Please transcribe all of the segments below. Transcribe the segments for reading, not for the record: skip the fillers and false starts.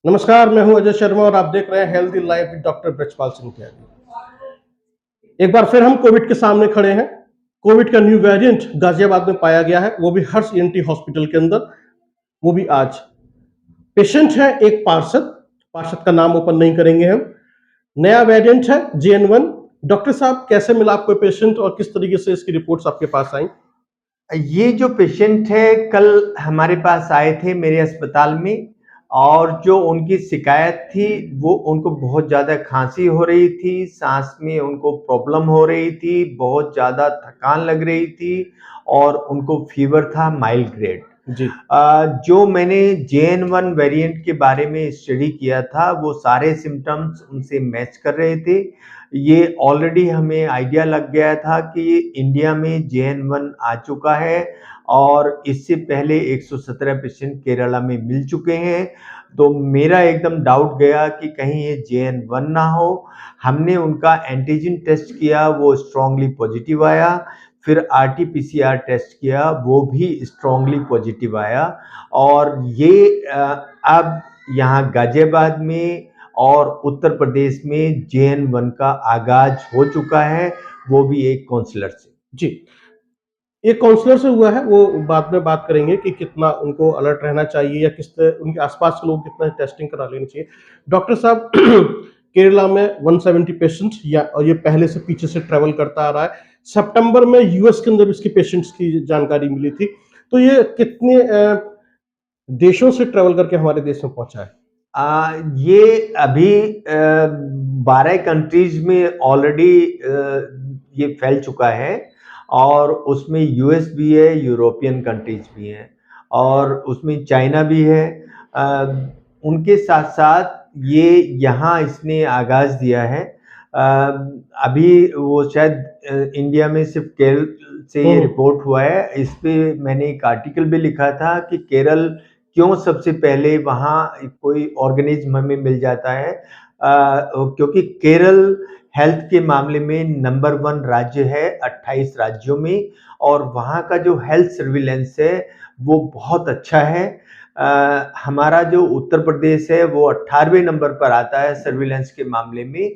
नमस्कार, मैं हूं अजय शर्मा और आप देख रहे हैं healthy life with doctor Brajpal Singh Tyagi. एक बार फिर हम कोविड के सामने खड़े हैं। कोविड का न्यू वेरिएंट गाजियाबाद में पाया गया है, वो भी हर्ष ईएनटी हॉस्पिटल के अंदर, वो भी आज। पेशेंट है एक पार्षद, पार्षद का नाम ओपन नहीं करेंगे हम। नया वेरिएंट है JN1। डॉक्टर साहब, कैसे मिला आपको पेशेंट और किस तरीके से इसकी रिपोर्ट्स आपके पास आई? ये जो पेशेंट है कल हमारे पास आए थे मेरे अस्पताल में, और जो उनकी शिकायत थी वो उनको बहुत ज़्यादा खांसी हो रही थी, सांस में उनको प्रॉब्लम हो रही थी, बहुत ज़्यादा थकान लग रही थी और उनको फीवर था माइल्ड ग्रेड। जी। जो मैंने JN1 वेरिएंट के बारे में स्टडी किया था वो सारे सिम्टम्स उनसे मैच कर रहे थे। ये ऑलरेडी हमें आइडिया लग गया था कि इंडिया में JN1 आ चुका है और इससे पहले 117 पेशेंट केरला में मिल चुके हैं। तो मेरा एकदम डाउट गया कि कहीं ये JN1 ना हो। हमने उनका एंटीजन टेस्ट किया, वो स्ट्रांगली पॉजिटिव आया। फिर RT-PCR टेस्ट किया, वो भी स्ट्रांगली पॉजिटिव आया। और ये अब यहाँ गाजियाबाद में और उत्तर प्रदेश में JN1 का आगाज हो चुका है, वो भी एक काउंसलर से। जी, एक काउंसलर से हुआ है, वो बाद में बात करेंगे कि कितना उनको अलर्ट रहना चाहिए या किस तरह उनके आसपास के लोग कितना टेस्टिंग करा लेनी चाहिए। डॉक्टर साहब, केरला में 170 पेशेंट्स या और ये पहले से पीछे से ट्रेवल करता आ रहा है। सितंबर में यूएस के अंदर इसके पेशेंट्स की जानकारी मिली थी। तो ये कितने देशों से ट्रेवल करके हमारे देश में पहुंचा है? ये अभी 12 कंट्रीज में ऑलरेडी ये फैल चुका है और उसमें यूएस भी है, यूरोपियन कंट्रीज भी हैं और उसमें चाइना भी है। अ, उनके साथ साथ ये यहाँ इसने आगाज दिया है। अभी वो शायद इंडिया में सिर्फ केरल से ये रिपोर्ट हुआ है। इस पे मैंने एक आर्टिकल भी लिखा था कि केरल क्यों सबसे पहले वहाँ कोई ऑर्गेनिज्म हमें मिल जाता है। क्योंकि केरल हेल्थ के मामले में नंबर 1 राज्य है 28 राज्यों में, और वहाँ का जो हेल्थ सर्विलेंस है वो बहुत अच्छा है। हमारा जो उत्तर प्रदेश है वो 18वें नंबर पर आता है सर्विलेंस के मामले में।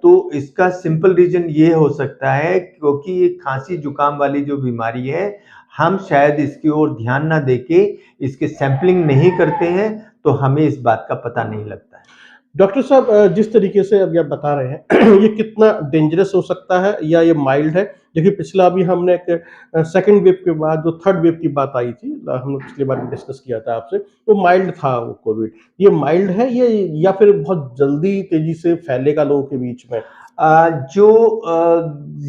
तो इसका सिंपल रीजन ये हो सकता है क्योंकि ये खांसी जुकाम वाली जो बीमारी है, हम शायद इसकी ओर ध्यान ना देके इसके सैंपलिंग नहीं करते हैं, तो हमें इस बात का पता नहीं लगता है। डॉक्टर साहब, जिस तरीके से अभी आप बता रहे हैं ये कितना डेंजरस हो सकता है या ये माइल्ड है? देखिए, पिछला अभी हमने एक सेकंड वेव के बाद जो थर्ड वेव की बात आई थी, हमने पिछली बार भी डिस्कस किया था आपसे, तो माइल्ड था वो कोविड। ये माइल्ड है ये या फिर बहुत जल्दी तेजी से फैलेगा लोगों के बीच में?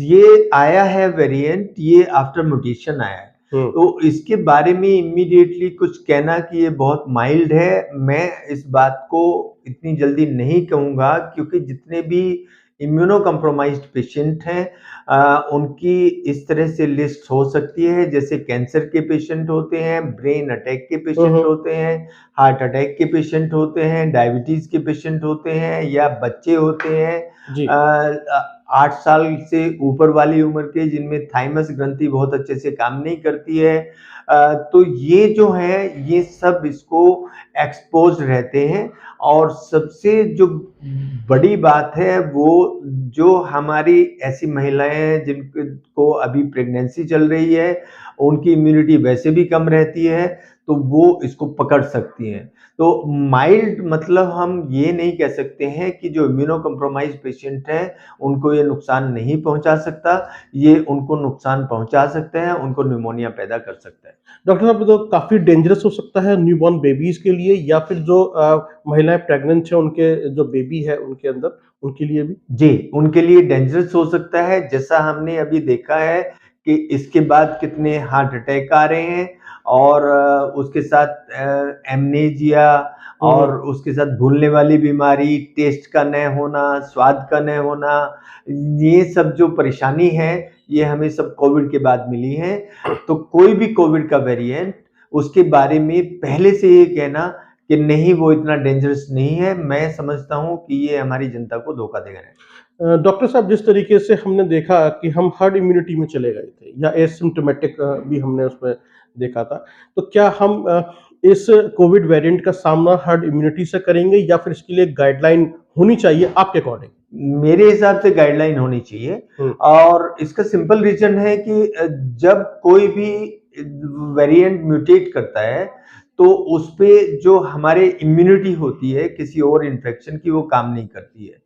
ये आया है वेरिएंट, ये आफ्टर म्यूटेशन आया है। तो इसके बारे में इमीडिएटली कुछ कहना कि ये बहुत माइल्ड है, मैं इस बात को इतनी जल्दी नहीं कहूँगा, क्योंकि जितने भी इम्यूनो कॉम्प्रोमाइज्ड पेशेंट हैं उनकी इस तरह से लिस्ट हो सकती है, जैसे कैंसर के पेशेंट होते हैं, ब्रेन अटैक के पेशेंट होते हैं, हार्ट अटैक के पेशेंट होते हैं, डायबिटीज के पेशेंट होते हैं, या बच्चे होते हैं जी। 8 साल से ऊपर वाली उम्र के जिनमें थाइमस ग्रंथि बहुत अच्छे से काम नहीं करती है। तो ये जो है ये सब इसको एक्सपोज्ड रहते हैं। और सबसे जो बड़ी बात है वो जो हमारी ऐसी महिलाएं हैं जिनको अभी प्रेगनेंसी चल रही है, उनकी इम्यूनिटी वैसे भी कम रहती है, तो वो इसको पकड़ सकती हैं। तो माइल्ड मतलब हम ये नहीं कह सकते हैं कि जो इम्यूनो कॉम्प्रोमाइज्ड पेशेंट हैं उनको ये नुकसान नहीं पहुंचा सकता, ये उनको नुकसान पहुंचा सकते हैं, उनको निमोनिया पैदा कर सकता है। डॉक्टर साहब, तो काफ़ी डेंजरस हो सकता है न्यूबॉर्न बेबीज़ के लिए या फिर जो महिलाएँ प्रेग्नेंट हैं उनके जो बेबी है उनके अंदर, उनके लिए भी? जी, उनके लिए डेंजरस हो सकता है, जैसा हमने अभी देखा है कि इसके बाद कितने हार्ट अटैक आ रहे हैं और उसके साथ एमनेजिया और उसके साथ भूलने वाली बीमारी, टेस्ट का न होना, स्वाद का न होना, ये सब जो परेशानी है, ये हमें सब कोविड के बाद मिली है। तो कोई भी कोविड का वेरिएंट, उसके बारे में पहले से ये कहना कि नहीं वो इतना डेंजरस नहीं है, मैं समझता हूँ कि ये हमारी जनता को धोखा देगा नहीं। डॉक्टर साहब, जिस तरीके से हमने देखा कि हम हर्ड इम्यूनिटी में चले गए थे या एसिम्प्टोमेटिक भी हमने उसमें देखा था, तो क्या हम इस कोविड वेरिएंट का सामना हर्ड इम्यूनिटी से करेंगे या फिर इसके लिए गाइडलाइन होनी चाहिए आपके अकॉर्डिंग? मेरे हिसाब से गाइडलाइन होनी चाहिए। और इसका सिंपल रीजन है कि जब कोई भी वेरिएंट म्यूटेट करता है तो उस पे जो हमारे इम्यूनिटी होती है किसी और इन्फेक्शन की, वो काम नहीं करती है।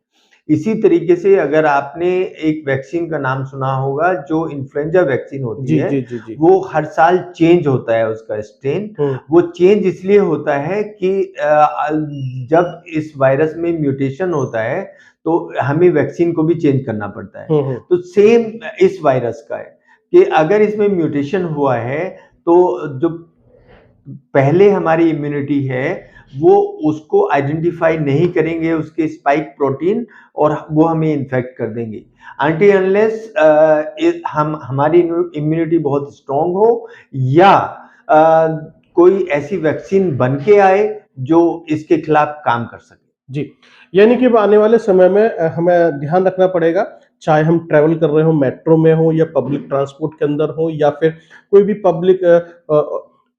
इसी तरीके से अगर आपने एक वैक्सीन का नाम सुना होगा जो इन्फ्लुएंजा वैक्सीन होती है, जी। वो हर साल चेंज होता है उसका स्ट्रेन। वो चेंज इसलिए होता है कि जब इस वायरस में म्यूटेशन होता है तो हमें वैक्सीन को भी चेंज करना पड़ता है। तो सेम इस वायरस का है कि अगर इसमें म्यूटेशन हुआ है तो जो पहले हमारी इम्यूनिटी है वो उसको आइडेंटिफाई नहीं करेंगे उसके स्पाइक प्रोटीन, और वो हमें इन्फेक्ट कर देंगे अनटिल अनलेस हमारी इम्यूनिटी बहुत स्ट्रांग हो या कोई ऐसी वैक्सीन बन के आए जो इसके खिलाफ काम कर सके। जी, यानी कि आने वाले समय में हमें ध्यान रखना पड़ेगा, चाहे हम ट्रैवल कर रहे हो, मेट्रो में हो या पब्लिक ट्रांसपोर्ट के अंदर हो या फिर कोई भी पब्लिक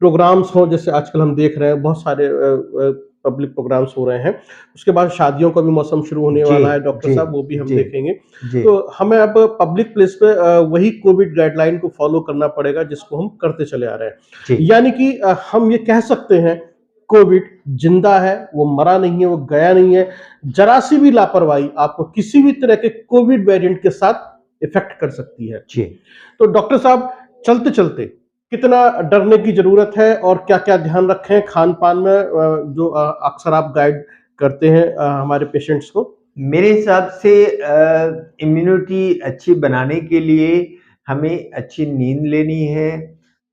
प्रोग्राम्स हो, जैसे आजकल हम देख रहे हैं बहुत सारे पब्लिक प्रोग्राम्स हो रहे हैं। उसके बाद शादियों का भी मौसम शुरू होने वाला है डॉक्टर साहब, वो भी हम देखेंगे। तो हमें अब पब्लिक प्लेस पे वही कोविड गाइडलाइन को फॉलो करना पड़ेगा जिसको हम करते चले आ रहे हैं। यानी कि हम ये कह सकते हैं कोविड जिंदा है, वो मरा नहीं है, वो गया नहीं है। जरा सी भी लापरवाही आपको किसी भी तरह के कोविड वेरिएंट के साथ इफेक्ट कर सकती है। तो डॉक्टर साहब, चलते चलते कितना डरने की जरूरत है और क्या क्या ध्यान रखें खान पान में, जो अक्सर आप गाइड करते हैं हमारे पेशेंट्स को? मेरे हिसाब से इम्यूनिटी अच्छी बनाने के लिए हमें अच्छी नींद लेनी है,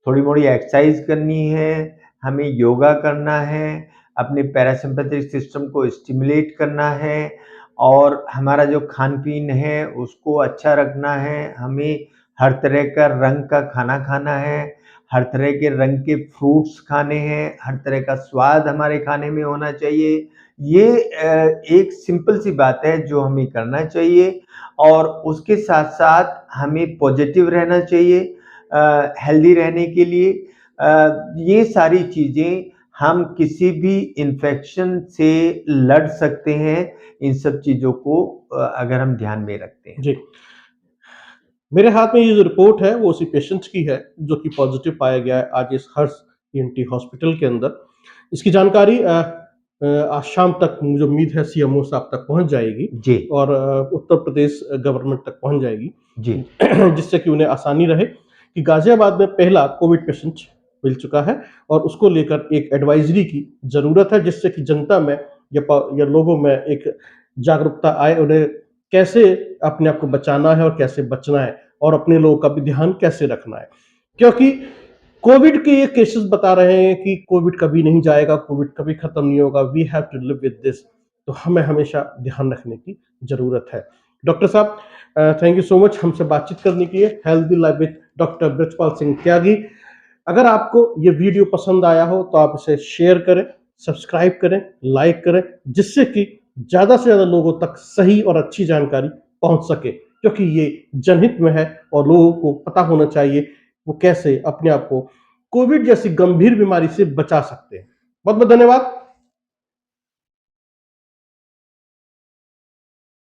थोड़ी मोड़ी एक्सरसाइज करनी है, हमें योगा करना है, अपने पैरासिम्पैथिक सिस्टम को स्टिमुलेट करना है, और हमारा जो खान पीन है उसको अच्छा रखना है। हमें हर तरह का रंग का खाना खाना है, हर तरह के रंग के फ्रूट्स खाने हैं, हर तरह का स्वाद हमारे खाने में होना चाहिए। ये एक सिंपल सी बात है जो हमें करना चाहिए, और उसके साथ साथ हमें पॉजिटिव रहना चाहिए हेल्दी रहने के लिए। ये सारी चीज़ें हम किसी भी इन्फेक्शन से लड़ सकते हैं, इन सब चीज़ों को अगर हम ध्यान में रखते हैं। जी, मेरे हाथ में ये जो रिपोर्ट है वो उसी पेशेंट की है जो कि पॉजिटिव पाया गया है आज इस हर्ष ईएनटी हॉस्पिटल के अंदर। इसकी जानकारी आज शाम तक मुझे उम्मीद है सीएमओ साहब तक पहुंच जाएगी जी। और उत्तर प्रदेश गवर्नमेंट तक पहुंच जाएगी जी। जिससे कि उन्हें आसानी रहे कि गाजियाबाद में पहला कोविड पेशेंट मिल चुका है और उसको लेकर एक एडवाइजरी की जरूरत है, जिससे कि जनता में या लोगों में एक जागरूकता आए, उन्हें कैसे अपने आप को बचाना है और कैसे बचना है और अपने लोगों का भी ध्यान कैसे रखना है। क्योंकि कोविड के ये केसेस बता रहे हैं कि कोविड कभी नहीं जाएगा, कोविड कभी खत्म नहीं होगा, we have to live with this. तो हमें हमेशा ध्यान रखने की जरूरत है। डॉक्टर साहब, थैंक यू सो मच हमसे बातचीत करने के लिए। Healthy life with doctor Brajpal Singh Tyagi. अगर आपको ये वीडियो पसंद आया हो तो आप इसे शेयर करें, सब्सक्राइब करें, लाइक करें, जिससे कि ज्यादा से ज्यादा लोगों तक सही और अच्छी जानकारी पहुंच सके, क्योंकि ये जनहित में है और लोगों को पता होना चाहिए वो कैसे अपने आप को कोविड जैसी गंभीर बीमारी से बचा सकते हैं। बहुत बहुत धन्यवाद।